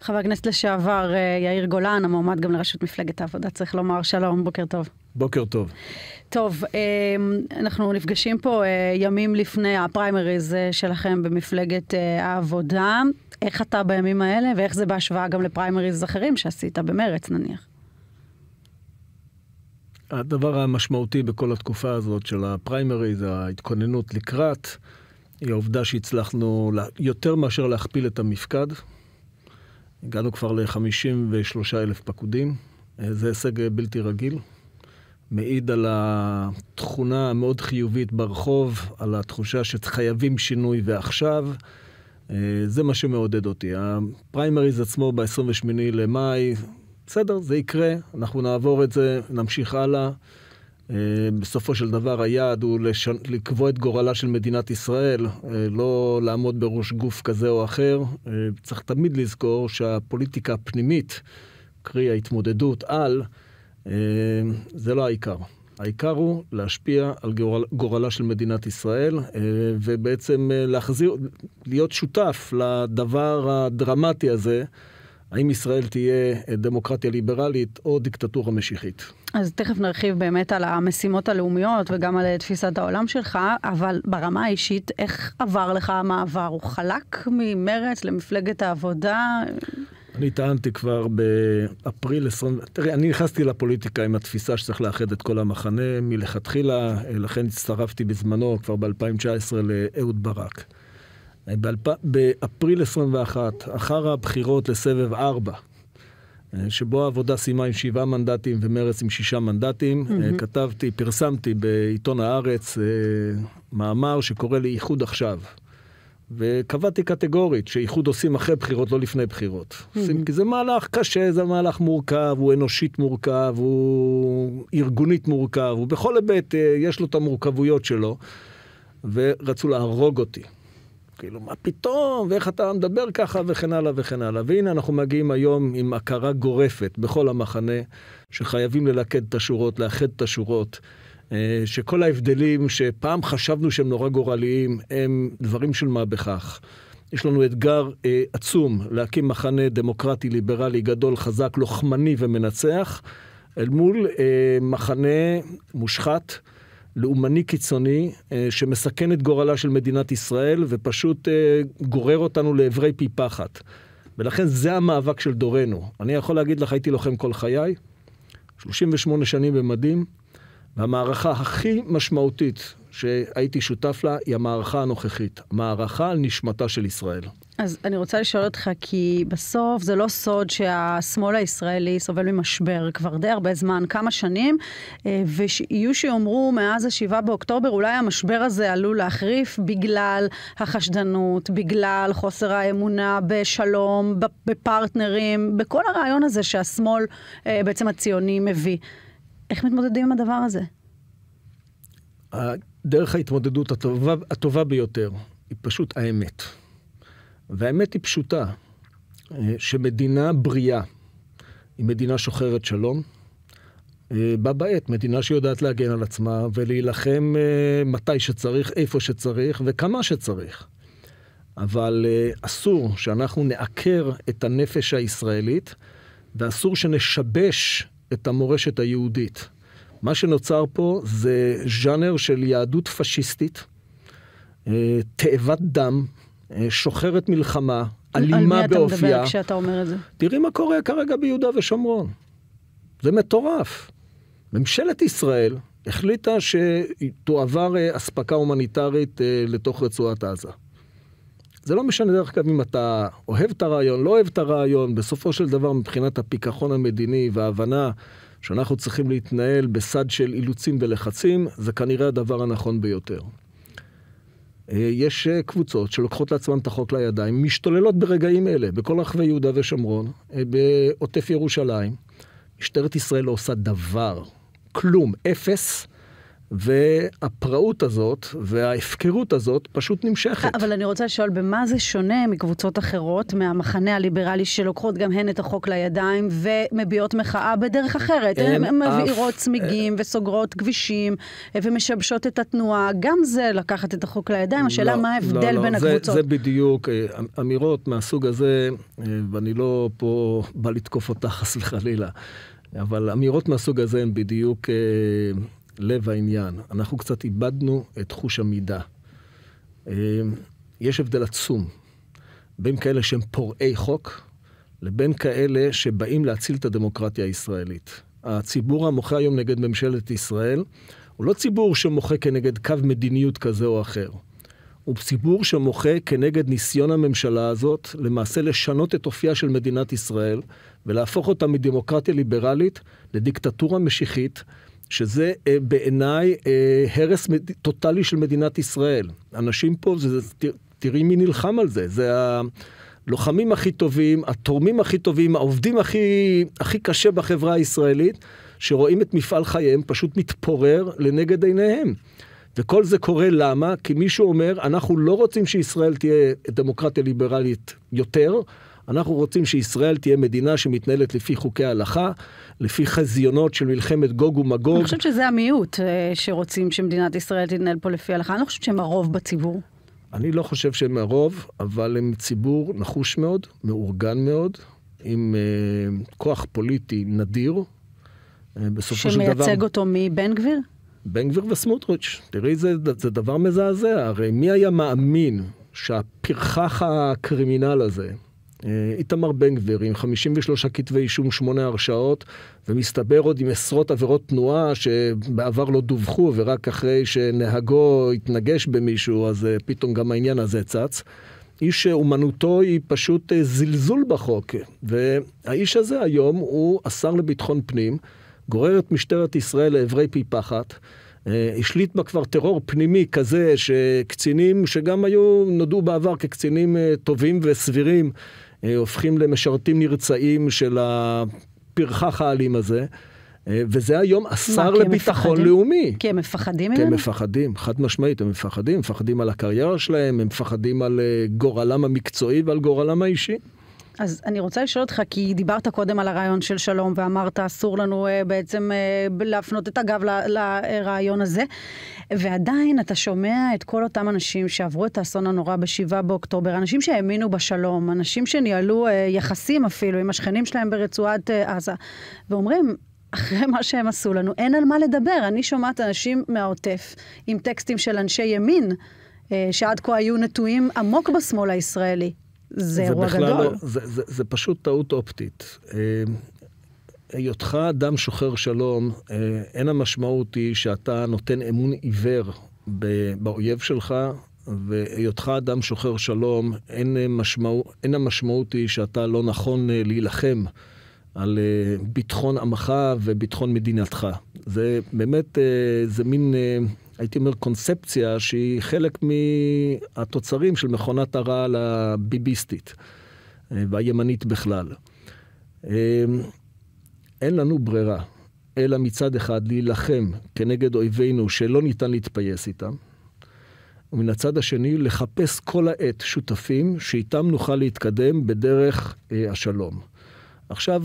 חבר הכנסת לשעבר יאיר גולן, המועמד גם לראשות מפלגת העבודה, צריך לומר שלום, בוקר טוב. בוקר טוב. טוב, אנחנו נפגשים פה ימים לפני הפריימריז שלכם במפלגת העבודה. איך אתה בימים האלה, ואיך זה בהשוואה גם לפריימריז אחרים שעשית במרץ נניח? הדבר המשמעותי בכל התקופה הזאת של הפריימריז, ההתכוננות לקראת, היא העובדה שהצלחנו יותר מאשר להכפיל את המפקד. הגענו כבר ל-53,000 פקודים. זה הישג בלתי רגיל. מעיד על התכונה המאוד חיובית ברחוב, על התחושה שחייבים שינוי ועכשיו. זה מה שמעודד אותי. הפריימריז עצמו ב-28 למאי, בסדר, זה יקרה, אנחנו נעבור את זה, נמשיך הלאה. בסופו של דבר היעד הוא לקבוע את גורלה של מדינת ישראל, לא לעמוד בראש גוף כזה או אחר. צריך תמיד לזכור שהפוליטיקה הפנימית, קרי ההתמודדות על, זה לא העיקר. העיקר הוא להשפיע על גורלה של מדינת ישראל, ובעצם להיות שותף לדבר הדרמטי הזה, האם ישראל תהיה דמוקרטיה ליברלית או דיקטטורה משיחית. אז תכף נרחיב באמת על המשימות הלאומיות וגם על תפיסת העולם שלך, אבל ברמה האישית, איך עבר לך המעבר? הוא חלק ממרץ למפלגת העבודה? אני טענתי כבר באפריל 20... תראי, אני נכנסתי לפוליטיקה עם התפיסה שצריך לאחד את כל המחנה מלכתחילה, לכן הצטרפתי בזמנו כבר ב-2019 לאהוד ברק. באפריל 21, אחר הבחירות לסבב 4, שבו העבודה סיימה עם 7 מנדטים ומרץ עם 6 מנדטים, פרסמתי בעיתון הארץ מאמר שקורא לאיחוד עכשיו. וקבעתי קטגורית שאיחוד עושים אחרי בחירות, לא לפני בחירות. כי זה מהלך קשה, זה מהלך מורכב, הוא אנושית מורכב, הוא ארגונית מורכב, ובכל היבט יש לו את המורכבויות שלו, ורצו להרוג אותי. כאילו, מה פתאום, ואיך אתה מדבר ככה, וכן הלאה וכן הלאה. והנה אנחנו מגיעים היום עם הכרה גורפת בכל המחנה, שחייבים ללכד את השורות, לאחד את השורות, שכל ההבדלים שפעם חשבנו שהם נורא גורליים, הם דברים של מה בכך. יש לנו אתגר עצום להקים מחנה דמוקרטי, ליברלי, גדול, חזק, לוחמני ומנצח, אל מול מחנה מושחת, לאומני קיצוני, שמסכן את גורלה של מדינת ישראל, ופשוט גורר אותנו לעברי פי פחת. ולכן זה המאבק של דורנו. אני יכול להגיד לך, הייתי לוחם כל חיי, 38 שנים במדים, והמערכה הכי משמעותית שהייתי שותף לה, היא המערכה הנוכחית. מערכה על נשמתה של ישראל. אז אני רוצה לשאול אותך, כי בסוף זה לא סוד שהשמאל הישראלי סובל ממשבר כבר די הרבה זמן, כמה שנים, ויהיו שיאמרו מאז ה7 באוקטובר, אולי המשבר הזה עלול להחריף בגלל החשדנות, בגלל חוסר האמונה בשלום, בפרטנרים, בכל הרעיון הזה שהשמאל בעצם הציוני מביא. איך מתמודדים עם הדבר הזה? דרך ההתמודדות הטובה ביותר היא פשוט האמת. והאמת היא פשוטה, שמדינה בריאה היא מדינה שוחרת שלום, בבית, מדינה שיודעת להגן על עצמה ולהילחם מתי שצריך, איפה שצריך וכמה שצריך. אבל אסור שאנחנו נעקר את הנפש הישראלית, ואסור שנשבש את המורשת היהודית. מה שנוצר פה זה ז'אנר של יהדות פשיסטית, תאבת דם, שוחרת מלחמה, אלימה באופייה. על מי אתה מדבר כשאתה אומר את זה? תראי מה קורה כרגע ביהודה ושומרון. זה מטורף. ממשלת ישראל החליטה שתועבר אספקה הומניטרית לתוך רצועת עזה. זה לא משנה דרך כלל אם אתה אוהב את הרעיון, לא אוהב את הרעיון, בסופו של דבר מבחינת הפיקחון המדיני וההבנה שאנחנו צריכים להתנהל בסד של אילוצים ולחצים, זה כנראה הדבר הנכון ביותר. יש קבוצות שלוקחות לעצמן את החוק לידיים, משתוללות ברגעים אלה, בכל רחבי יהודה ושומרון, בעוטף ירושלים. משטרת ישראל לא עושה דבר, כלום, אפס, והפראות הזאת וההפקרות הזאת פשוט נמשכת. אבל אני רוצה לשאול, במה זה שונה מקבוצות אחרות, מהמחנה הליברלי שלוקחות גם הן את החוק לידיים ומביעות מחאה בדרך אחרת? הן מבעירות צמיגים וסוגרות כבישים ומשבשות את התנועה. גם זה לקחת את החוק לידיים. השאלה מה ההבדל בין הקבוצות? זה בדיוק, אמירות מהסוג הזה, ואני לא פה בא לתקוף אותך חס וחלילה, אבל אמירות מהסוג הזה הן בדיוק לב העניין. אנחנו קצת איבדנו את חוש המידה. יש הבדל עצום בין כאלה שהם פורעי חוק, לבין כאלה שבאים להציל את הדמוקרטיה הישראלית. הציבור המוחה היום נגד ממשלת ישראל, הוא לא ציבור שמוחה כנגד קו מדיניות כזה או אחר. הוא ציבור שמוחה כנגד ניסיון הממשלה הזאת, למעשה לשנות את אופייה של מדינת ישראל, ולהפוך אותה מדמוקרטיה ליברלית לדיקטטורה משיחית, שזה בעיניי הרס טוטלי של מדינת ישראל. אנשים פה, תראי מי נלחם על זה, זה הלוחמים הכי טובים, התורמים הכי טובים, העובדים הכי קשה בחברה הישראלית, שרואים את מפעל חייהם פשוט מתפורר לנגד עיניהם. וכל זה קורה למה? כי מישהו אומר, אנחנו לא רוצים שישראל תהיה דמוקרטיה ליברלית יותר, אנחנו רוצים שישראל תהיה מדינה שמתנהלת לפי חוקי ההלכה, לפי חזיונות של מלחמת גוג ומגוג. אני חושבת שזה המיעוט שרוצים שמדינת ישראל תתנהל פה לפי ההלכה. אני לא חושבת שהם הרוב בציבור. אני לא חושב שהם הרוב, אבל הם ציבור נחוש מאוד, מאורגן מאוד, עם כוח פוליטי נדיר. בסופו של דבר... שמייצג אותו מבן גביר? בן גביר וסמוטריץ'. תראי, זה דבר מזעזע. הרי מי היה מאמין שהפרחח הקרימינל הזה, איתמר בן גביר, עם 53 כתבי אישום, 8 הרשעות, ומסתבר עוד עם עשרות עבירות תנועה שבעבר לא דווחו, ורק אחרי שנהגו התנגש במישהו, אז פתאום גם העניין הזה צץ. איש אומנותו היא פשוט זלזול בחוק. והאיש הזה היום הוא השר לביטחון פנים, גורר את משטרת ישראל לעברי פי פחת, השליט בה כבר טרור פנימי כזה, שקצינים שגם היו נודעו בעבר כקצינים טובים וסבירים, הופכים למשרתים נרצאים של הפרחח האלים הזה, וזה היום השר לביטחון לאומי. כי הם מפחדים ממנו? כי הם מפחדים, חד משמעית, הם מפחדים על הקריירה שלהם, הם מפחדים על גורלם המקצועי ועל גורלם האישי. אז אני רוצה לשאול אותך, כי דיברת קודם על הרעיון של שלום, ואמרת, אסור לנו בעצם להפנות את הגב לרעיון הזה, ועדיין אתה שומע את כל אותם אנשים שעברו את האסון הנורא ב7 באוקטובר, אנשים שהאמינו בשלום, אנשים שניהלו יחסים אפילו עם השכנים שלהם ברצועת עזה, ואומרים, אחרי מה שהם עשו לנו, אין על מה לדבר. אני שומעת אנשים מהעוטף עם טקסטים של אנשי ימין, שעד כה היו נטועים עמוק בשמאל הישראלי. זה אירוע גדול. זה פשוט טעות אופטית. היותך אדם שוחר שלום, אין המשמעות היא שאתה נותן אמון עיוור באויב שלך, והיותך אדם שוחר שלום, אין המשמעות היא שאתה לא נכון להילחם על ביטחון עמך וביטחון מדינתך. זה באמת, זה מין... הייתי אומר קונספציה שהיא חלק מהתוצרים של מכונת הרעל הביביסטית והימנית בכלל. אין לנו ברירה, אלא מצד אחד להילחם כנגד אויבינו שלא ניתן להתפייס איתם, ומן הצד השני לחפש כל העת שותפים שאיתם נוכל להתקדם בדרך השלום. עכשיו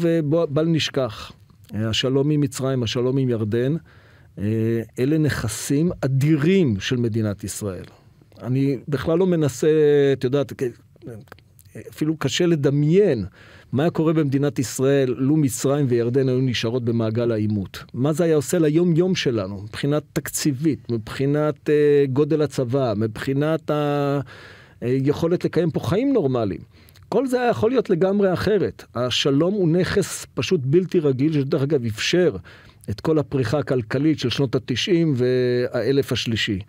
בל נשכח, השלום עם מצרים, השלום עם ירדן, אלה נכסים אדירים של מדינת ישראל. אני בכלל לא מנסה, את יודעת, אפילו קשה לדמיין מה היה קורה במדינת ישראל, לו מצרים וירדן היו נשארות במעגל העימות. מה זה היה עושה ליום יום שלנו, מבחינת תקציבית, מבחינת גודל הצבא, מבחינת היכולת לקיים פה חיים נורמליים. כל זה היה יכול להיות לגמרי אחרת. השלום הוא נכס פשוט בלתי רגיל, שדרך אגב אפשר את כל הפריחה הכלכלית של שנות ה-90 והאלף השלישי.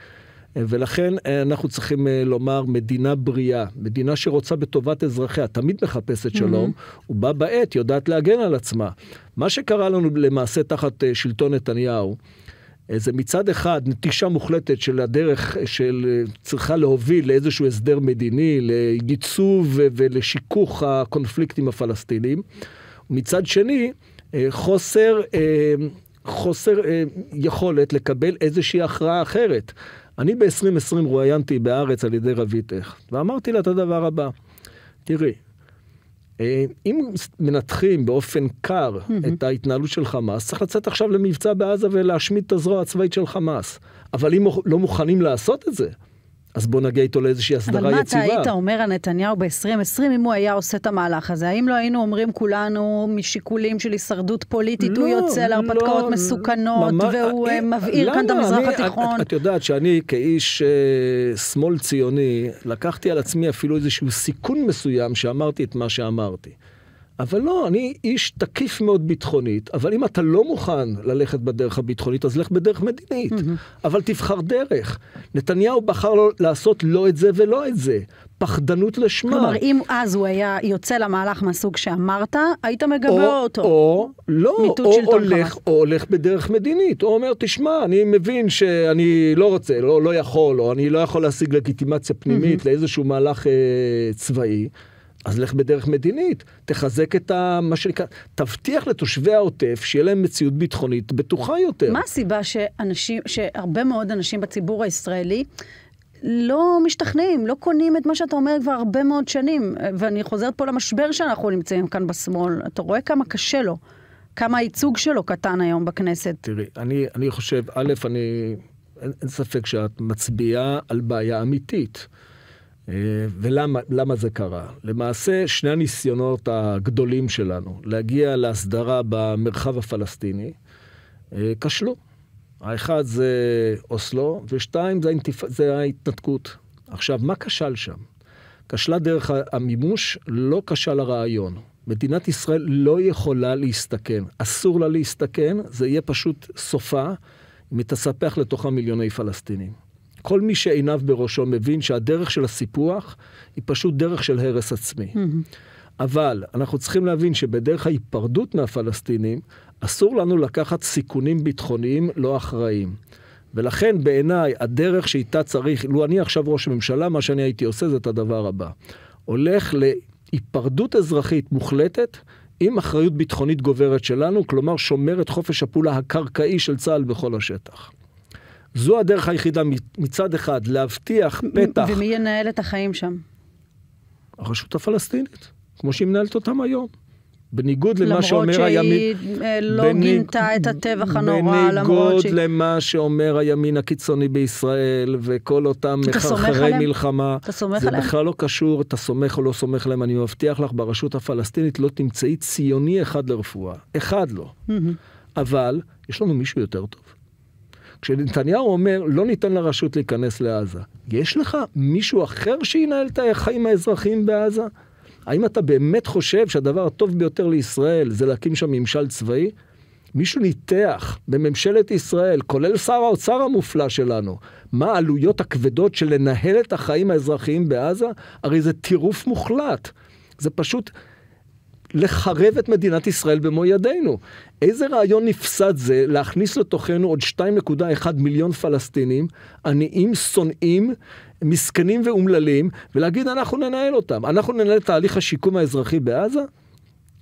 ולכן אנחנו צריכים לומר מדינה בריאה, מדינה שרוצה בטובת אזרחיה, תמיד מחפשת שלום, ובה בעת יודעת להגן על עצמה. מה שקרה לנו למעשה תחת שלטון נתניהו, זה מצד אחד נטישה מוחלטת של הדרך של צריכה להוביל לאיזשהו הסדר מדיני, לייצוב ולשיכוך הקונפליקטים הפלסטינים, ומצד שני חוסר חוסר יכולת לקבל איזושהי הכרעה אחרת. אני ב-2020 רואיינתי בארץ על ידי רביטך, ואמרתי לה את הדבר הבא, תראי, אם מנתחים באופן קר את ההתנהלות של חמאס, צריך לצאת עכשיו למבצע בעזה ולהשמיד את הזרוע הצבאית של חמאס. אבל אם לא מוכנים לעשות את זה, אז בוא נגיע איתו לאיזושהי הסדרה יציבה. אבל מה אתה היית אומר על נתניהו ב-2020 אם הוא היה עושה את המהלך הזה? האם לא היינו אומרים כולנו משיקולים של הישרדות פוליטית, הוא יוצא להרפתקאות מסוכנות, והוא מבעיר כאן את המזרח התיכון? את יודעת שאני כאיש שמאל ציוני, לקחתי על עצמי אפילו איזשהו סיכון מסוים שאמרתי את מה שאמרתי. אבל לא, אני איש תקיף מאוד ביטחונית, אבל אם אתה לא מוכן ללכת בדרך הביטחונית, אז לך בדרך מדינית. אבל תבחר דרך. נתניהו בחר לעשות לא את זה ולא את זה. פחדנות לשמה. כלומר, אם אז הוא היה יוצא למהלך מהסוג שאמרת, היית מגבה אותו. או לא, או הולך בדרך מדינית. או אומר, תשמע, אני מבין שאני לא רוצה, לא יכול, או אני לא יכול להשיג לגיטימציה פנימית לאיזשהו מהלך צבאי. אז לך בדרך מדינית, תחזק את מה שנקרא, תבטיח לתושבי העוטף שיהיה להם מציאות ביטחונית בטוחה יותר. מה הסיבה שהרבה מאוד אנשים בציבור הישראלי לא משתכנעים, לא קונים את מה שאתה אומר כבר הרבה מאוד שנים, ואני חוזרת פה למשבר שאנחנו נמצאים כאן בשמאל, אתה רואה כמה קשה לו, כמה הייצוג שלו קטן היום בכנסת. תראי, אני חושב, אין ספק שאת מצביעה על בעיה אמיתית. ולמה זה קרה? למעשה, שני הניסיונות הגדולים שלנו להגיע להסדרה במרחב הפלסטיני כשלו. האחד זה אוסלו, ושתיים זה ההתנתקות. עכשיו, מה כשל שם? כשלה דרך המימוש, לא כשל הרעיון. מדינת ישראל לא יכולה להסתכן. אסור לה להסתכן, זה יהיה פשוט סופה, אם היא תספח לתוכה מיליוני פלסטינים. כל מי שעיניו בראשו מבין שהדרך של הסיפוח היא פשוט דרך של הרס עצמי. אבל אנחנו צריכים להבין שבדרך ההיפרדות מהפלסטינים, אסור לנו לקחת סיכונים ביטחוניים לא אחראיים. ולכן בעיניי הדרך שאיתה צריך, לו אני עכשיו ראש ממשלה, מה שאני הייתי עושה זה את הדבר הבא. הולך להיפרדות אזרחית מוחלטת, עם אחריות ביטחונית גוברת שלנו, כלומר שומר את חופש הפעולה הקרקעי של צה"ל בכל השטח. זו הדרך היחידה מצד אחד, להבטיח פתח. ומי ינהל את החיים שם? הרשות הפלסטינית, כמו שהיא מנהלת אותם היום. בניגוד למה שאומר הימין... למרות שהיא לא גינתה את הטבח הנורא, בניגוד למה שאומר הימין הקיצוני בישראל, וכל אותם מחרחרי מלחמה. אתה סומך עליהם? זה בכלל לא קשור, אתה סומך או לא סומך עליהם. אני מבטיח לך, ברשות הפלסטינית לא תמצאי ציוני אחד לרפואה. אחד לא. אבל יש לנו מישהו יותר טוב. כשנתניהו אומר, לא ניתן לרשות להיכנס לעזה, יש לך מישהו אחר שינהל את החיים האזרחיים בעזה? האם אתה באמת חושב שהדבר הטוב ביותר לישראל זה להקים שם ממשל צבאי? מישהו ניתח בממשלת ישראל, כולל שר האוצר המופלא שלנו, מה העלויות הכבדות של לנהל את החיים האזרחיים בעזה? הרי זה טירוף מוחלט. זה פשוט לחרב את מדינת ישראל במו ידינו. איזה רעיון נפסד זה להכניס לתוכנו עוד 2.1 מיליון פלסטינים, עניים, שונאים, מסכנים ואומללים, ולהגיד אנחנו ננהל אותם. אנחנו ננהל את תהליך השיקום האזרחי בעזה?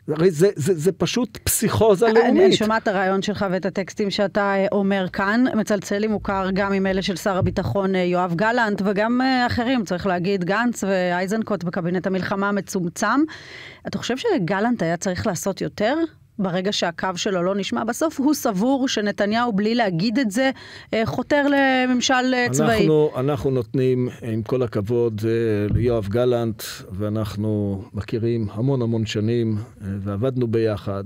הרי זה פשוט פסיכוזה לאומית. אני שומעת את הרעיון שלך ואת הטקסטים שאתה אומר כאן, מצלצל לי מוכר גם עם אלה של שר הביטחון יואב גלנט, וגם אחרים, צריך להגיד, גנץ ואייזנקוט בקבינט המלחמה המצומצם. אתה חושב שגלנט היה צריך לעשות יותר? ברגע שהקו שלו לא נשמע, בסוף הוא סבור שנתניהו בלי להגיד את זה, חותר לממשל צבאי. אנחנו נותנים, עם כל הכבוד, ליואב גלנט, ואנחנו מכירים המון שנים, ועבדנו ביחד,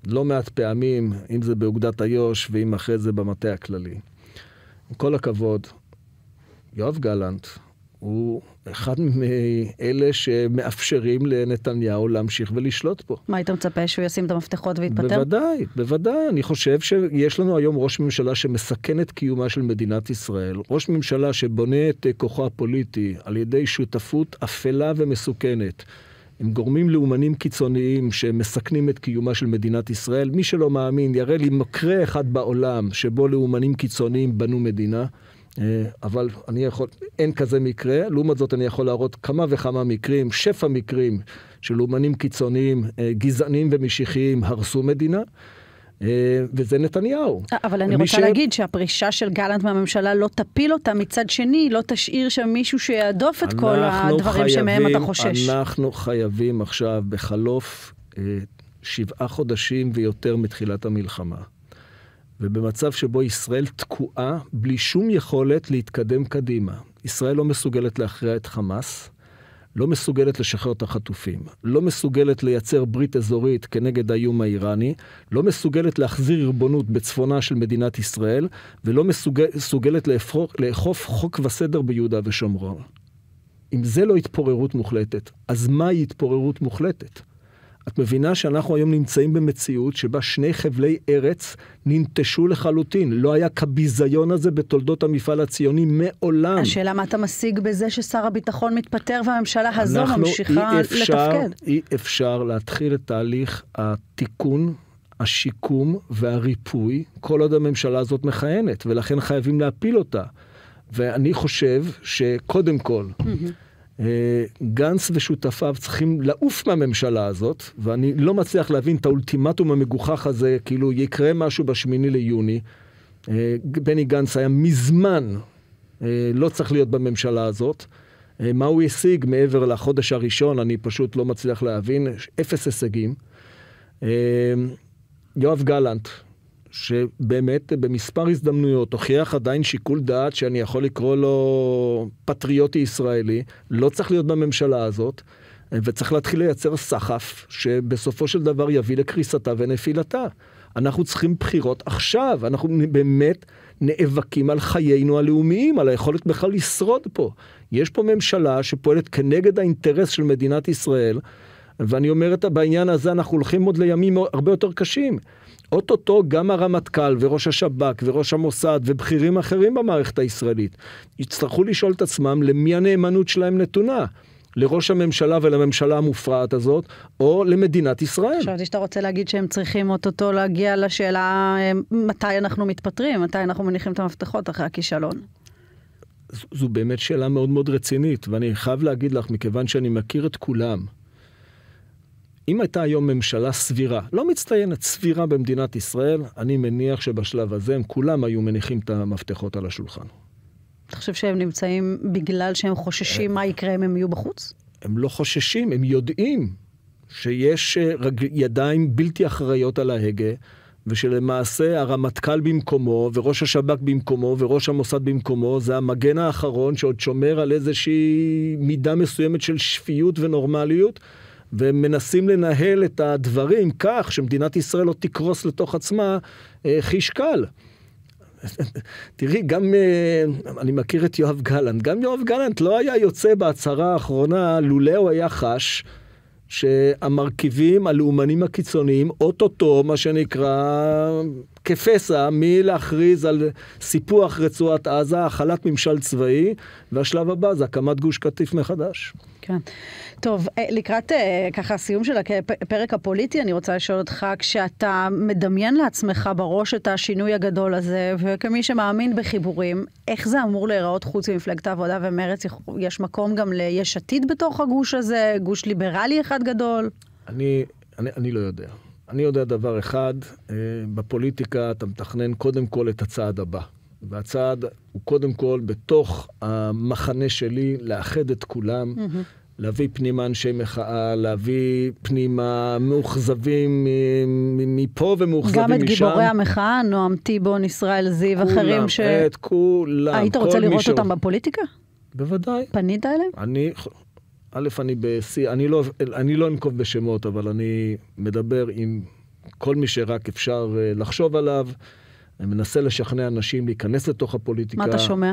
לא מעט פעמים, אם זה באוגדת איו"ש, ואם אחרי זה במטה הכללי. עם כל הכבוד, יואב גלנט, הוא אחד מאלה שמאפשרים לנתניהו להמשיך ולשלוט פה. מה היית מצפה, שהוא ישים את המפתחות ויתפטר? בוודאי. אני חושב שיש לנו היום ראש ממשלה שמסכן את קיומה של מדינת ישראל. ראש ממשלה שבונה את כוחו הפוליטי על ידי שותפות אפלה ומסוכנת, עם גורמים לאומנים קיצוניים שמסכנים את קיומה של מדינת ישראל. מי שלא מאמין, יראה לי מקרה אחד בעולם שבו לאומנים קיצוניים בנו מדינה. אבל אין כזה מקרה, לעומת זאת אני יכול להראות כמה וכמה מקרים, שפע מקרים של אומנים קיצוניים, גזענים ומשיחיים הרסו מדינה, וזה נתניהו. אבל אני רוצה להגיד שהפרישה של גלנט מהממשלה לא תפיל אותה, מצד שני לא תשאיר שם מישהו שיעדוף את כל הדברים שמהם אתה חושש. אנחנו חייבים עכשיו בחלוף 7 חודשים ויותר מתחילת המלחמה. ובמצב שבו ישראל תקועה בלי שום יכולת להתקדם קדימה. ישראל לא מסוגלת להכריע את חמאס, לא מסוגלת לשחרר את החטופים, לא מסוגלת לייצר ברית אזורית כנגד האיום האיראני, לא מסוגלת להחזיר ריבונות בצפונה של מדינת ישראל, ולא מסוגלת לאכוף חוק וסדר ביהודה ושומרון. אם זה לא התפוררות מוחלטת, אז מהי התפוררות מוחלטת? את מבינה שאנחנו היום נמצאים במציאות שבה 2 חבלי ארץ ננטשו לחלוטין. לא היה כביזיון הזה בתולדות המפעל הציוני מעולם. השאלה מה אתה משיג בזה ששר הביטחון מתפטר והממשלה הזו ממשיכה לתפקד? אי אפשר להתחיל את תהליך התיקון, השיקום והריפוי כל עוד הממשלה הזאת מכהנת, ולכן חייבים להפיל אותה. ואני חושב שקודם כל... גנץ ושותפיו צריכים לעוף מהממשלה הזאת, ואני לא מצליח להבין את האולטימטום המגוחך הזה, כאילו יקרה משהו ב8 ליוני. בני גנץ היה מזמן לא צריך להיות בממשלה הזאת. מה הוא השיג מעבר לחודש הראשון, אני פשוט לא מצליח להבין. 0 הישגים. יואב גלנט, שבאמת במספר הזדמנויות הוכיח עדיין שיקול דעת שאני יכול לקרוא לו פטריוטי ישראלי, לא צריך להיות בממשלה הזאת, וצריך להתחיל לייצר סחף שבסופו של דבר יביא לקריסתה ונפילתה. אנחנו צריכים בחירות עכשיו, אנחנו באמת נאבקים על חיינו הלאומיים, על היכולת בכלל לשרוד פה. יש פה ממשלה שפועלת כנגד האינטרס של מדינת ישראל, ואני אומרת, בעניין הזה אנחנו הולכים עוד לימים הרבה יותר קשים. אוטוטו גם הרמטכ"ל וראש השב"כ וראש המוסד ובכירים אחרים במערכת הישראלית יצטרכו לשאול את עצמם למי הנאמנות שלהם נתונה. לראש הממשלה ולממשלה המופרעת הזאת, או למדינת ישראל. חשבתי שאתה רוצה להגיד שהם צריכים אוטוטו להגיע לשאלה מתי אנחנו מתפטרים, מתי אנחנו מניחים את המפתחות אחרי הכישלון. זו באמת שאלה מאוד מאוד רצינית, ואני חייב להגיד לך, מכיוון שאני מכיר את כולם, אם הייתה היום ממשלה סבירה, לא מצטיינת, סבירה במדינת ישראל, אני מניח שבשלב הזה הם כולם היו מניחים את המפתחות על השולחן. אתה חושב שהם נמצאים בגלל שהם חוששים מה יקרה אם הם יהיו בחוץ? הם לא חוששים, הם יודעים שיש ידיים בלתי אחראיות על ההגה, ושלמעשה הרמטכ"ל במקומו, וראש השב"כ במקומו, וראש המוסד במקומו, זה המגן האחרון שעוד שומר על איזושהי מידה מסוימת של שפיות ונורמליות, ומנסים לנהל את הדברים כך שמדינת ישראל לא תקרוס לתוך עצמה חיש קל. תראי, גם אני מכיר את יואב גלנט, גם יואב גלנט לא היה יוצא בהצהרה האחרונה, לולא הוא היה חש שהמרכיבים הלאומנים הקיצוניים, אוטוטו, מה שנקרא, כפסע מלהכריז על סיפוח רצועת עזה, החלת ממשל צבאי, והשלב הבא זה הקמת גוש קטיף מחדש. כן. טוב, לקראת ככה הסיום של הפרק הפוליטי, אני רוצה לשאול אותך, כשאתה מדמיין לעצמך בראש את השינוי הגדול הזה, וכמי שמאמין בחיבורים, איך זה אמור להיראות חוץ ממפלגת העבודה ומרץ? יש מקום גם ליש עתיד בתוך הגוש הזה? גוש ליברלי אחד גדול? אני לא יודע. אני יודע דבר אחד, בפוליטיקה אתה מתכנן קודם כל את הצעד הבא. והצעד הוא קודם כל בתוך המחנה שלי לאחד את כולם, להביא פנימה אנשי מחאה, להביא פנימה מאוכזבים מפה ומאוכזבים משם. גם את גיבורי המחאה, נועם טיבון, ישראל זיו, אחרים ש... את כולם. היית רוצה לראות אותם בפוליטיקה? בוודאי. פנית אליהם? אני לא אנקוב בשמות, אבל אני מדבר עם כל מי שרק אפשר לחשוב עליו. אני מנסה לשכנע אנשים להיכנס לתוך הפוליטיקה. מה אתה שומע?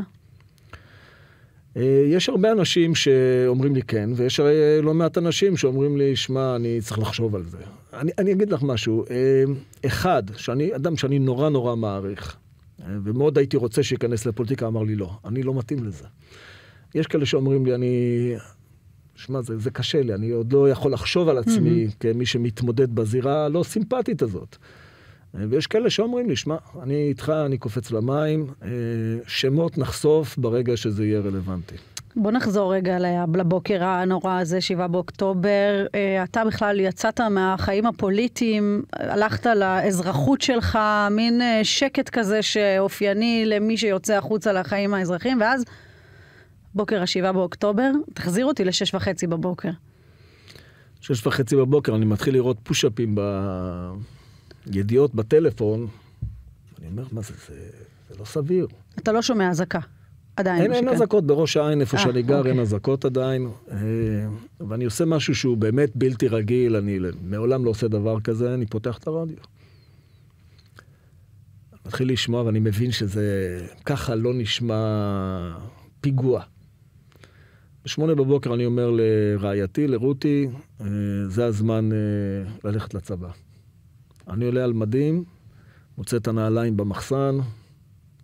יש הרבה אנשים שאומרים לי כן, ויש לא מעט אנשים שאומרים לי, שמע, אני צריך לחשוב על זה. אני אגיד לך משהו. אחד, אדם שאני נורא נורא מעריך, ומאוד הייתי רוצה שיכנס לפוליטיקה, אמר לי לא, אני לא מתאים לזה. יש כאלה שאומרים לי, שמע, זה קשה לי, אני עוד לא יכול לחשוב על עצמי כמי שמתמודד בזירה לא סימפטית הזאת. ויש כאלה שאומרים לי, שמע, אני איתך, אני קופץ למים, שמות נחשוף ברגע שזה יהיה רלוונטי. בוא נחזור רגע לבוקר הנורא הזה, 7 באוקטובר. אתה בכלל יצאת מהחיים הפוליטיים, הלכת לאזרחות שלך, מין שקט כזה שאופייני למי שיוצא החוצה לחיים האזרחיים, ואז בוקר ה-7 באוקטובר, תחזיר אותי ל-6:30 בבוקר. 6:30 בבוקר, אני מתחיל לראות פושאפים בידיעות בטלפון, אני אומר, מה זה לא סביר. אתה לא שומע אזעקה. עדיין. אין אזעקות בראש העין, איפה שאני גר, אין אזעקות עדיין. ואני עושה משהו שהוא באמת בלתי רגיל, אני מעולם לא עושה דבר כזה, אני פותח את הרדיו. מתחיל לשמוע ואני מבין שזה ככה לא נשמע פיגוע. ב8 בבוקר אני אומר לרעייתי, לרותי, זה הזמן ללכת לצבא. אני עולה על מדים, מוצא את הנעליים במחסן,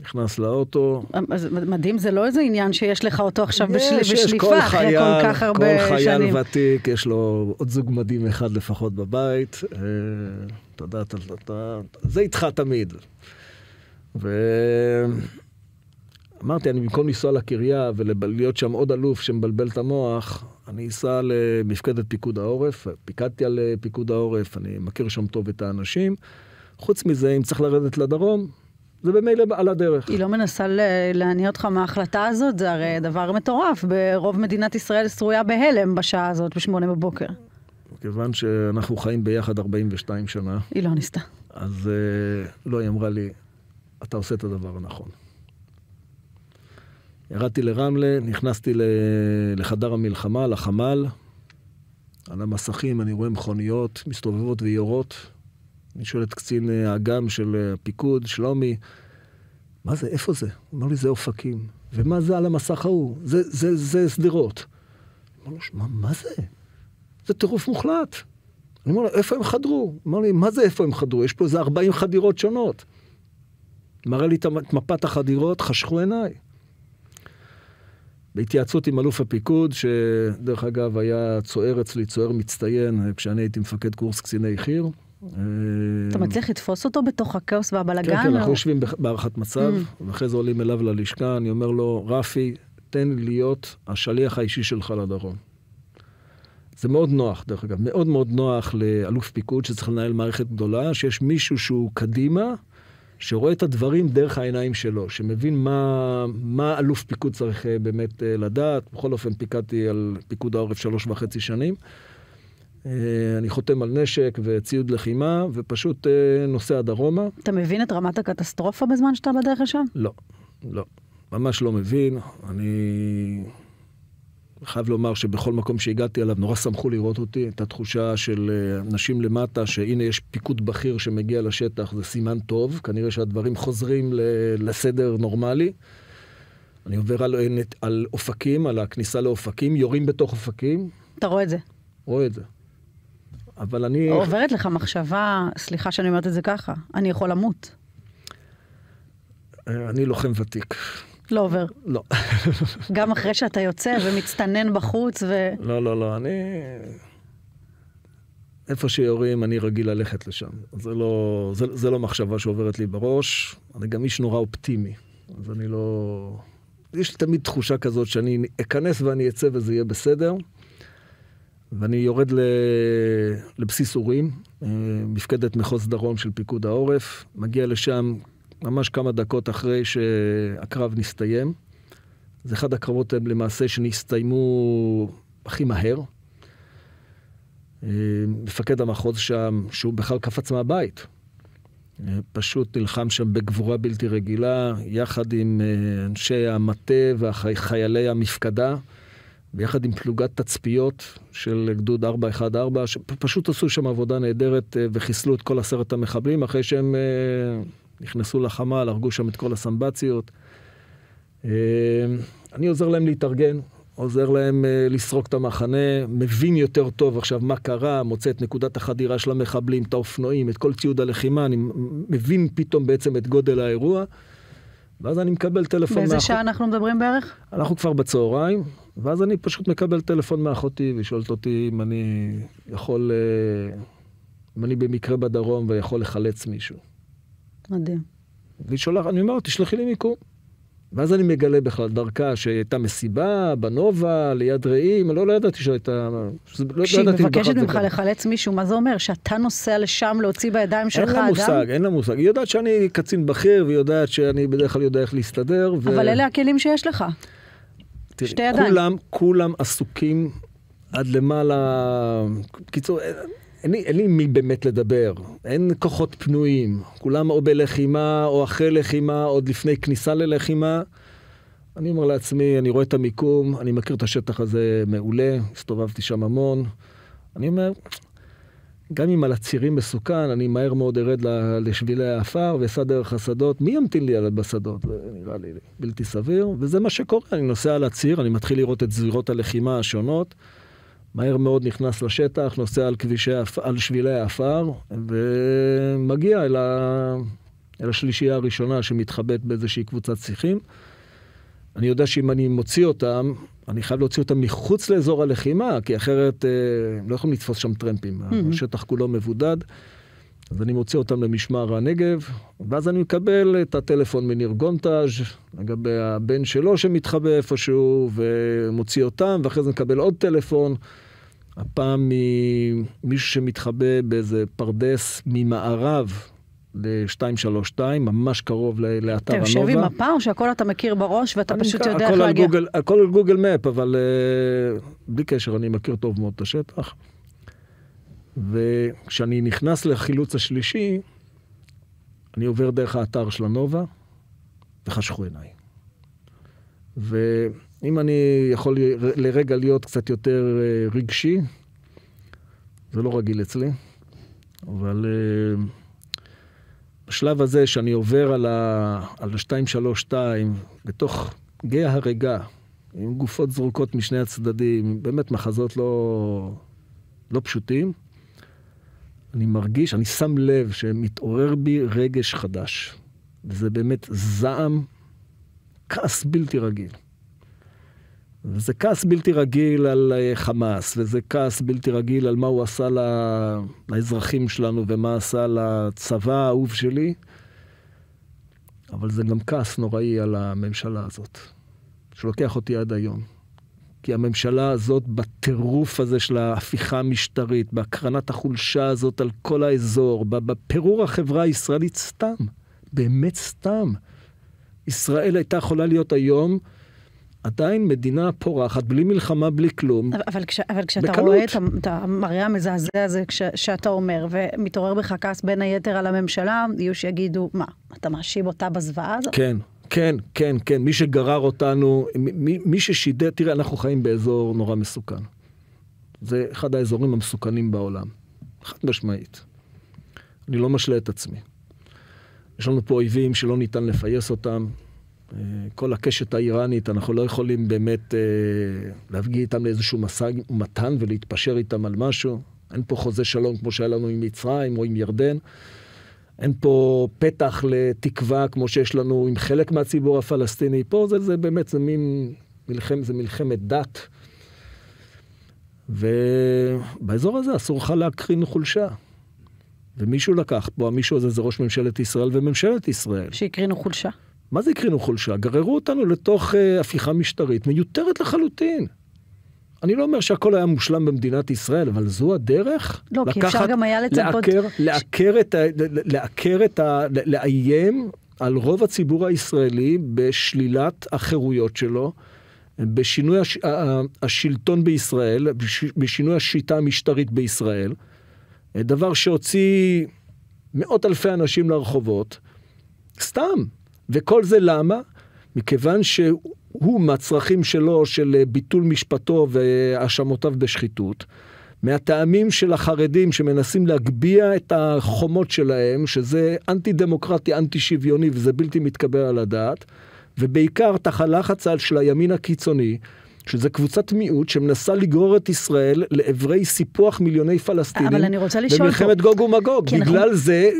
נכנס לאוטו. אז מדהים, זה לא איזה עניין שיש לך אותו עכשיו בשליפה, אחרי כל כך הרבה שנים. כל חייל ותיק, יש לו עוד זוג מדים אחד לפחות בבית. תודה, זה איתך תמיד. ואמרתי, אני במקום לנסוע לקריה ולהיות שם עוד אלוף שמבלבל את המוח, אני אסע למפקדת פיקוד העורף, פיקדתי על פיקוד העורף, אני מכיר שם טוב את האנשים. חוץ מזה, אם צריך לרדת לדרום, זה במילא על הדרך. היא לא מנסה להניע אותך מההחלטה הזאת, זה הרי דבר מטורף. ברוב מדינת ישראל שרויה בהלם בשעה הזאת, ב8 בבוקר. כיוון שאנחנו חיים ביחד 42 שנה. היא לא ניסתה. אז לא, היא אמרה לי, אתה עושה את הדבר הנכון. ירדתי לרמלה, נכנסתי לחדר המלחמה, לחמ"ל. על המסכים אני רואה מכוניות, מסתובבות ויורות. אני שואל את קצין האג"ם של פיקוד, שלומי, מה זה, איפה זה? הוא אומר לי, זה אופקים. ומה זה על המסך ההוא? זה סדירות. הוא אומר לו, מה זה? זה טירוף מוחלט. אני אומר לו, איפה הם חדרו? הוא אומר לי, מה זה איפה הם חדרו? יש פה איזה 40 חדירות שונות. מראה לי את מפת החדירות, חשכו עיניי. בהתייעצות עם אלוף הפיקוד, שדרך אגב היה צוער אצלי, צוער מצטיין, כשאני הייתי מפקד קורס קציני חי"ר. אתה מצליח לתפוס אותו בתוך הכאוס והבלגן? כן, אנחנו יושבים בהערכת מצב, ואחרי זה עולים אליו ללשכה, אני אומר לו, רפי, תן לי להיות השליח האישי שלך לדרום. זה מאוד נוח, דרך אגב, מאוד מאוד נוח לאלוף פיקוד שצריך לנהל מערכת גדולה, שיש מישהו שהוא קדימה, שרואה את הדברים דרך העיניים שלו, שמבין מה אלוף פיקוד צריך באמת לדעת. בכל אופן פיקדתי על פיקוד העורף 3.5 שנים. אני חותם על נשק וציוד לחימה, ופשוט נוסע דרומה. אתה מבין את רמת הקטסטרופה בזמן שאתה בדרך לשם? לא, לא. ממש לא מבין. אני חייב לומר שבכל מקום שהגעתי אליו, נורא שמחו לראות אותי. את התחושה של אנשים למטה, שהנה יש פיקוד בכיר שמגיע לשטח, זה סימן טוב. כנראה שהדברים חוזרים לסדר נורמלי. אני עובר על אופקים, על הכניסה לאופקים, יורים בתוך אופקים. אתה רואה את זה? רואה את זה. אבל אני... עוברת לך מחשבה, סליחה שאני אומרת את זה ככה, אני יכול למות. אני לוחם ותיק. לא עובר. לא. גם אחרי שאתה יוצא ומצטנן בחוץ ו... לא, אני... איפה שיורים, אני רגיל ללכת לשם. זה לא מחשבה שעוברת לי בראש. אני גם איש נורא אופטימי. אז אני לא... יש לי תמיד תחושה כזאת שאני אכנס ואני אצא וזה יהיה בסדר. ואני יורד לבסיס אורים, מפקדת מחוז דרום של פיקוד העורף, מגיע לשם ממש כמה דקות אחרי שהקרב נסתיים. זה אחד הקרבות למעשה שנסתיימו הכי מהר. מפקד המחוז שם, שהוא בכלל קפץ מהבית. פשוט נלחם שם בגבורה בלתי רגילה, יחד עם אנשי המטה וחיילי המפקדה, ביחד עם פלוגת תצפיות של גדוד 414, שפשוט עשו שם עבודה נהדרת וחיסלו את כל 10 המחבלים, אחרי שהם נכנסו לחמ"ל, הרגו שם את כל הסמבציות. אני עוזר להם להתארגן, עוזר להם לסרוק את המחנה, מבין יותר טוב עכשיו מה קרה, מוצא את נקודת החדירה של המחבלים, את האופנועים, את כל ציוד הלחימה, אני מבין פתאום בעצם את גודל האירוע, ואז אני מקבל טלפון באיזה שעה אנחנו מדברים בערך? אנחנו כבר בצהריים, ואז אני פשוט מקבל טלפון מאחותי, ושואלת אותי אם אני יכול, אם אני במקרה בדרום ויכול לחלץ מישהו. מדהים. והיא שולחת, אני אומר, תשלחי לי מיקום. ואז אני מגלה בכלל דרכה שהייתה מסיבה, בנובה, ליד רעים, לא ידעתי שהייתה... כשהיא מבקשת ממך לחלץ מישהו, מה זה אומר? שאתה נוסע לשם להוציא בידיים שלך אדם? אין לה מושג. היא יודעת שאני קצין בכיר, והיא יודעת שאני בדרך כלל יודע איך להסתדר. אבל אלה הכלים שיש לך. שתי ידיים. כולם עסוקים עד למעלה... קיצור, אין לי מי באמת לדבר. אין כוחות פנויים. כולם או בלחימה, או אחרי לחימה, עוד לפני כניסה ללחימה. אני אומר לעצמי, אני רואה את המיקום, אני מכיר את השטח הזה מעולה, הסתובבתי שם המון. אני אומר, גם אם על הצירים מסוכן, אני מהר מאוד ארד לשבילי האפר, ועשה דרך השדות. מי ימתין לי בשדות? זה נראה לי בלתי סביר. וזה מה שקורה. אני נוסע על הציר, אני מתחיל לראות את זירות הלחימה השונות. מהר מאוד נכנס לשטח, נוסע על שבילי האפר, ומגיע אל השלישייה הראשונה שמתחבאת באיזושהי קבוצת שיחים. אני יודע שאם אני מוציא אותם, אני חייב להוציא אותם מחוץ לאזור הלחימה, כי אחרת לא יכולים לתפוס שם טרמפים. השטח כולו מבודד, אז אני מוציא אותם למשמר הנגב, ואז אני מקבל את הטלפון מניר גונטאז' לגבי הבן שלו שמתחבא איפשהו, ומוציא אותם, ואחרי זה מקבל עוד טלפון, הפעם ממישהו שמתחבא באיזה פרדס ממערב ל-232, ממש קרוב לאתר הנובה. אתה יושב עם מפה או שהכל אתה מכיר בראש ואתה פשוט יודע איך להגיע? הכל על גוגל מפ, אבל בלי קשר אני מכיר טוב מאוד את השטח. וכשאני נכנס לחילוץ השלישי, אני עובר דרך האתר של הנובה, וחשכו עיניי. ואם אני יכול לרגע להיות קצת יותר רגשי, זה לא רגיל אצלי, אבל בשלב הזה שאני עובר על ה-232, בתוך גיא הרגע, עם גופות זרוקות משני הצדדים, באמת מחזות לא פשוטים, אני מרגיש, אני שם לב שמתעורר בי רגש חדש. וזה באמת זעם, כעס בלתי רגיל. וזה כעס בלתי רגיל על חמאס, וזה כעס בלתי רגיל על מה הוא עשה לאזרחים שלנו, ומה עשה לצבא האהוב שלי. אבל זה גם כעס נוראי על הממשלה הזאת, שלוקח אותי עד היום. כי הממשלה הזאת, בטירוף הזה של ההפיכה המשטרית, בהקרנת החולשה הזאת על כל האזור, בפירור החברה הישראלית סתם, באמת סתם. ישראל הייתה יכולה להיות היום עדיין מדינה פורחת, בלי מלחמה, בלי כלום. אבל כשאתה רואה את המראה המזעזע הזה, שאתה אומר, ומתעורר בך כעס בין היתר על הממשלה, יהיו שיגידו, מה, אתה מאשים אותה בזוועה הזאת? כן. מי שגרר אותנו, מי ששידר, תראה, אנחנו חיים באזור נורא מסוכן. זה אחד האזורים המסוכנים בעולם. חד משמעית. אני לא משלה את עצמי. יש לנו פה אויבים שלא ניתן לפייס אותם. כל הקשת האיראנית, אנחנו לא יכולים באמת להפגיע איתם לאיזשהו משא ומתן ולהתפשר איתם על משהו. אין פה חוזה שלום כמו שהיה לנו עם מצרים או עם ירדן. אין פה פתח לתקווה כמו שיש לנו עם חלק מהציבור הפלסטיני. פה זה באמת, זה מין מלחמת דת. ובאזור הזה אסור לך להקרין חולשה. ומישהו לקח פה, המישהו הזה זה ראש ממשלת ישראל וממשלת ישראל. שהקרינו חולשה. מה זה הקרינו חולשה? גררו אותנו לתוך הפיכה משטרית, מיותרת לחלוטין. אני לא אומר שהכל היה מושלם במדינת ישראל, אבל זו הדרך? לא, כי אפשר גם היה לצפות... לאיים על רוב הציבור הישראלי בשלילת החירויות שלו, בשינוי השלטון בישראל, בשינוי השיטה המשטרית בישראל, דבר שהוציא מאות אלפי אנשים לרחובות, סתם. וכל זה למה? מכיוון שהוא מהצרכים שלו של ביטול משפטו והאשמותיו בשחיתות, מהטעמים של החרדים שמנסים להגביה את החומות שלהם, שזה אנטי דמוקרטי, אנטי שוויוני, וזה בלתי מתקבל על הדעת, ובעיקר תחת לחץ של הימין הקיצוני, שזה קבוצת מיעוט שמנסה לגרור את ישראל לעברי סיפוח מיליוני פלסטינים. אבל אני רוצה לשאול במלחמת גוג ומגוג. בגלל זה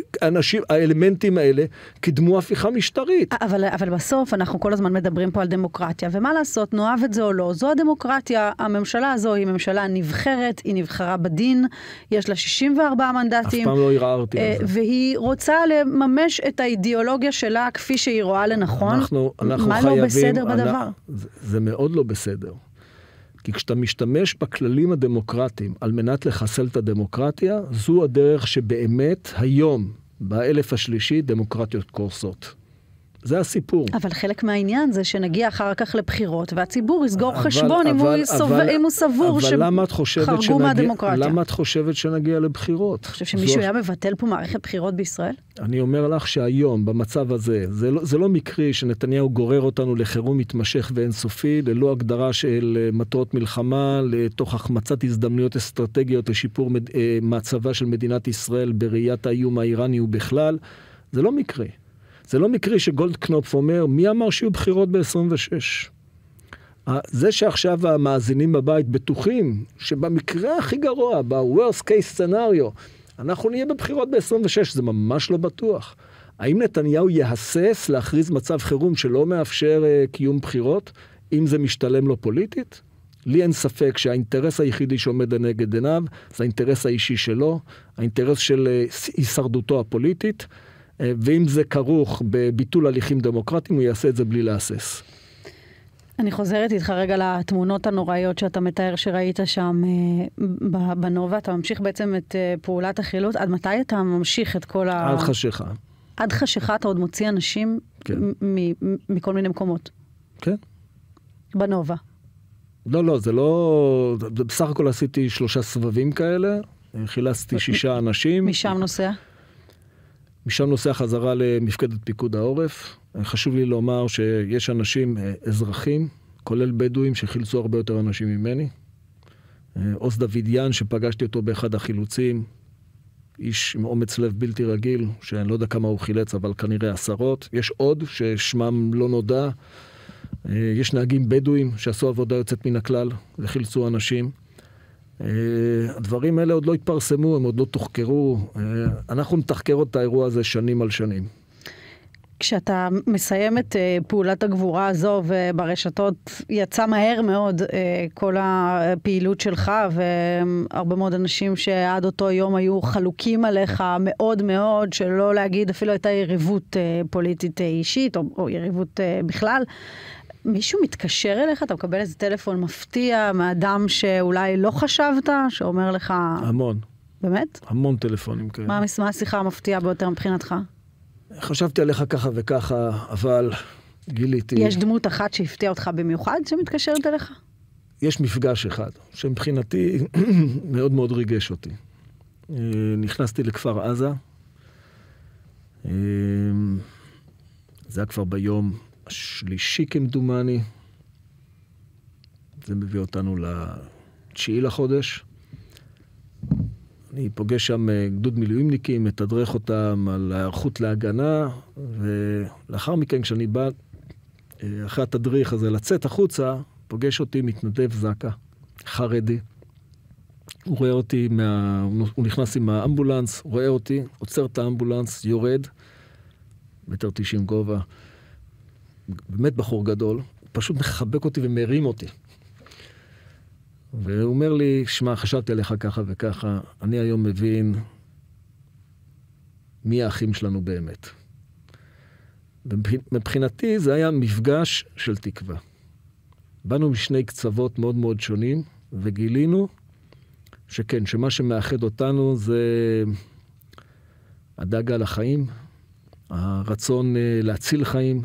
האלמנטים האלה קידמו הפיכה משטרית. אבל בסוף אנחנו כל הזמן מדברים פה על דמוקרטיה, ומה לעשות, נאהב את זה או לא, זו הדמוקרטיה. הממשלה הזו היא ממשלה נבחרת, היא נבחרה בדין, יש לה 64 מנדטים. אף פעם לא ערערתי על זה. והיא רוצה לממש את האידיאולוגיה שלה כפי שהיא רואה לנכון. מה לא בסדר בדבר? זה מאוד לא בסדר. כי כשאתה משתמש בכללים הדמוקרטיים על מנת לחסל את הדמוקרטיה, זו הדרך שבאמת היום, באלף השלישי, דמוקרטיות קורסות. זה הסיפור. אבל חלק מהעניין זה שנגיע אחר כך לבחירות, והציבור יסגור חשבון אם הוא סבור שחרגו מהדמוקרטיה. למה את חושבת שנגיע לבחירות? אתה חושב שמישהו היה מבטל פה מערכת בחירות בישראל? אני אומר לך שהיום, במצב הזה, זה לא מקרי שנתניהו גורר אותנו לחירום מתמשך ואינסופי, ללא הגדרה של מטרות מלחמה, לתוך החמצת הזדמנויות אסטרטגיות לשיפור מצבה של מדינת ישראל בראיית האיום האיראני ובכלל. זה לא מקרי. זה לא מקרי שגולדקנופ אומר, מי אמר שיהיו בחירות ב-26? זה שעכשיו המאזינים בבית בטוחים, שבמקרה הכי גרוע, ב-worst case scenario, אנחנו נהיה בבחירות ב-26, זה ממש לא בטוח. האם נתניהו יהסס להכריז מצב חירום שלא מאפשר קיום בחירות, אם זה משתלם לו פוליטית? לי אין ספק שהאינטרס היחידי שעומד לנגד עיניו, זה האינטרס האישי שלו, האינטרס של הישרדותו הפוליטית, ואם זה כרוך בביטול הליכים דמוקרטיים, הוא יעשה את זה בלי להסס. אני חוזרת איתך רגע לתמונות הנוראיות שאתה מתאר שראית שם בנובה. אתה ממשיך בעצם את פעולת החילוץ. עד מתי אתה ממשיך את כל עד חשיכה. עד חשיכה אתה עוד מוציא אנשים מכל מיני מקומות? כן. בנובה. לא, זה לא... בסך הכל עשיתי 3 סבבים כאלה. חילצתי 6 אנשים. משם נוסע? משם נוסע חזרה למפקדת פיקוד העורף. חשוב לי לומר שיש אנשים אזרחים, כולל בדואים, שחילצו הרבה יותר אנשים ממני. עוז דוידיאן, שפגשתי אותו באחד החילוצים, איש עם אומץ לב בלתי רגיל, שאני לא יודע כמה הוא חילץ, אבל כנראה 10. יש עוד ששמם לא נודע. יש נהגים בדואים שעשו עבודה יוצאת מן הכלל וחילצו אנשים. הדברים האלה עוד לא התפרסמו, הם עוד לא תוחקרו. אנחנו נתחקר את האירוע הזה שנים על שנים. כשאתה מסיים את פעולת הגבורה הזו, וברשתות יצא מהר מאוד כל הפעילות שלך, והרבה מאוד אנשים שעד אותו יום היו חלוקים עליך מאוד מאוד, שלא להגיד אפילו הייתה יריבות פוליטית אישית, או יריבות בכלל. מישהו מתקשר אליך? אתה מקבל איזה טלפון מפתיע מאדם שאולי לא חשבת, שאומר לך... המון. באמת? המון טלפונים כאלה. מה השיחה המפתיעה ביותר מבחינתך? חשבתי עליך ככה וככה, אבל גיליתי... יש דמות אחת שהפתיעה אותך במיוחד שמתקשרת אליך? יש מפגש אחד, שמבחינתי מאוד מאוד ריגש אותי. נכנסתי לכפר עזה. זה היה כבר ביום השלישי כמדומני. זה מביא אותנו ל9 לחודש. אני פוגש שם גדוד מילואימניקים, מתדרך אותם על ההיערכות להגנה, ולאחר מכן כשאני בא אחרי התדריך הזה לצאת החוצה, פוגש אותי מתנדב זקה, חרדי. הוא רואה אותי, הוא נכנס עם האמבולנס, רואה אותי, עוצר את האמבולנס, יורד, 1.90 מטר גובה, באמת בחור גדול, פשוט מחבק אותי ומרים אותי. והוא אומר לי, שמע, חשבתי עליך ככה וככה, אני היום מבין מי האחים שלנו באמת. מבחינתי זה היה מפגש של תקווה. באנו משני קצוות מאוד מאוד שונים, וגילינו שכן, שמה שמאחד אותנו זה הדאגה לחיים, הרצון להציל חיים,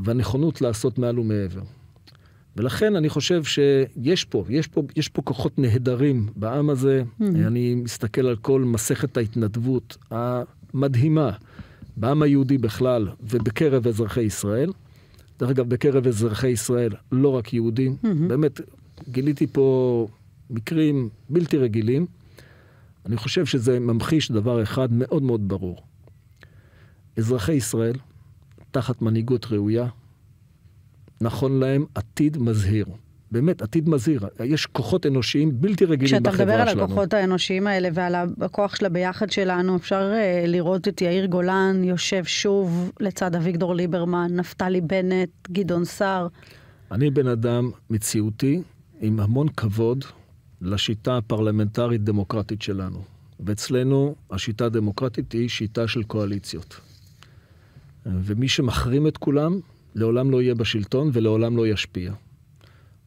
והנכונות לעשות מעל ומעבר. ולכן אני חושב שיש פה כוחות נהדרים בעם הזה. אני מסתכל על כל מסכת ההתנדבות המדהימה בעם היהודי בכלל ובקרב אזרחי ישראל. דרך אגב, בקרב אזרחי ישראל לא רק יהודים. באמת, גיליתי פה מקרים בלתי רגילים. אני חושב שזה ממחיש דבר אחד מאוד מאוד ברור. אזרחי ישראל, תחת מנהיגות ראויה, נכון להם עתיד מזהיר. באמת, עתיד מזהיר. יש כוחות אנושיים בלתי רגילים בחברה שלנו. כשאתה מדבר על הכוחות האנושיים האלה ועל הכוח של הביחד שלנו, אפשר לראות את יאיר גולן יושב שוב לצד אביגדור ליברמן, נפתלי בנט, גדעון סער. אני בן אדם מציאותי עם המון כבוד לשיטה הפרלמנטרית דמוקרטית שלנו. ואצלנו השיטה הדמוקרטית היא שיטה של קואליציות. ומי שמחרים את כולם, לעולם לא יהיה בשלטון ולעולם לא ישפיע.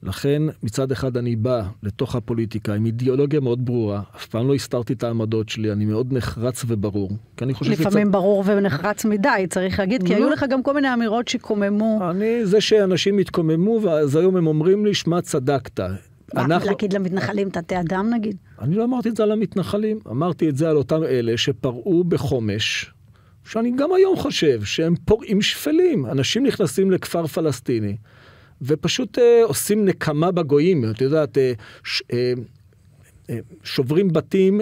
לכן מצד אחד אני בא לתוך הפוליטיקה עם אידיאולוגיה מאוד ברורה, אף פעם לא הסתרתי את העמדות שלי, אני מאוד נחרץ וברור. לפעמים ברור ונחרץ מדי, צריך להגיד, כי היו לך גם כל מיני אמירות שקוממו. זה שאנשים התקוממו, ואז היום הם אומרים לי, שמע, צדקת. להגיד למתנחלים תתי אדם נגיד? אני לא אמרתי את זה על המתנחלים, אמרתי את זה על אותם אלה שפרעו בחומש, שאני גם היום חושב שהם פורעים שפלים. אנשים נכנסים לכפר פלסטיני, ופשוט עושים נקמה בגויים, את יודעת, שוברים בתים,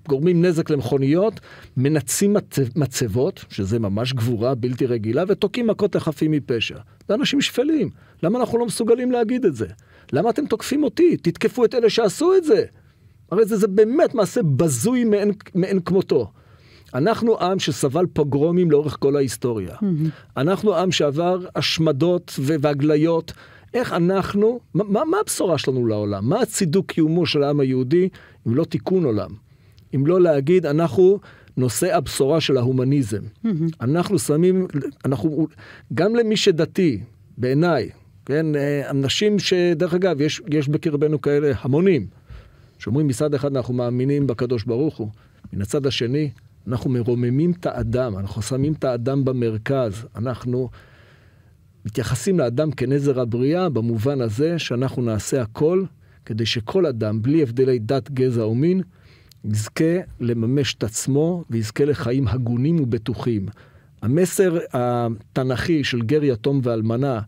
גורמים נזק למכוניות, מנצים מצבות, שזה ממש גבורה בלתי רגילה, ותוקים מכות לחפים מפשע. זה אנשים שפלים. למה אנחנו לא מסוגלים להגיד את זה? למה אתם תוקפים אותי? תתקפו את אלה שעשו את זה. הרי זה באמת מעשה בזוי מאין כמותו. אנחנו עם שסבל פוגרומים לאורך כל ההיסטוריה. אנחנו עם שעבר השמדות והגליות. איך אנחנו, מה הבשורה שלנו לעולם? מה הצידוק קיומו של העם היהודי אם לא תיקון עולם? אם לא להגיד, אנחנו נושא הבשורה של ההומניזם. אנחנו שמים, גם למי שדתי, בעיניי, כן, אנשים שדרך אגב, יש בקרבנו כאלה המונים, שאומרים מצד אחד אנחנו מאמינים בקדוש ברוך הוא, מן הצד השני, אנחנו מרוממים את האדם, אנחנו שמים את האדם במרכז, אנחנו מתייחסים לאדם כנזר הבריאה, במובן הזה שאנחנו נעשה הכל, כדי שכל אדם, בלי הבדלי דת, גזע או מין, יזכה לממש את עצמו, ויזכה לחיים הגונים ובטוחים. המסר התנ"כי של גר יתום ואלמנה,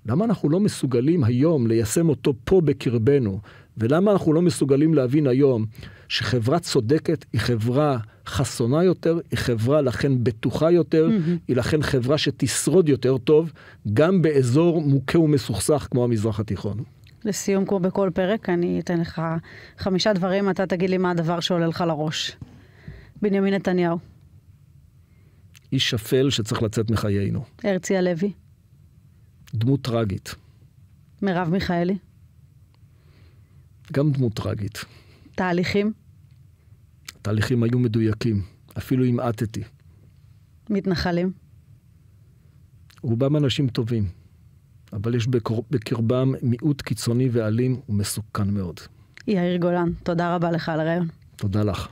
למה אנחנו לא מסוגלים היום ליישם אותו פה בקרבנו? ולמה אנחנו לא מסוגלים להבין היום שחברה צודקת היא חברה חסונה יותר, היא חברה לכן בטוחה יותר, היא לכן חברה שתשרוד יותר טוב, גם באזור מוכה ומסוכסך כמו המזרח התיכון. לסיום, כמו בכל פרק, אני אתן לך 5 דברים, אתה תגיד לי מה הדבר שעולה לך לראש. בנימין נתניהו. איש שפל שצריך לצאת מחיינו. הרצי הלוי. דמות טרגית. מרב מיכאלי. גם דמות טרגית. תהליכים. התהליכים היו מדויקים, אפילו אם עטתי. מתנחלים. רובם אנשים טובים, אבל יש בקרבם מיעוט קיצוני ואלים ומסוכן מאוד. יאיר גולן, תודה רבה לך על הרעיון. תודה לך.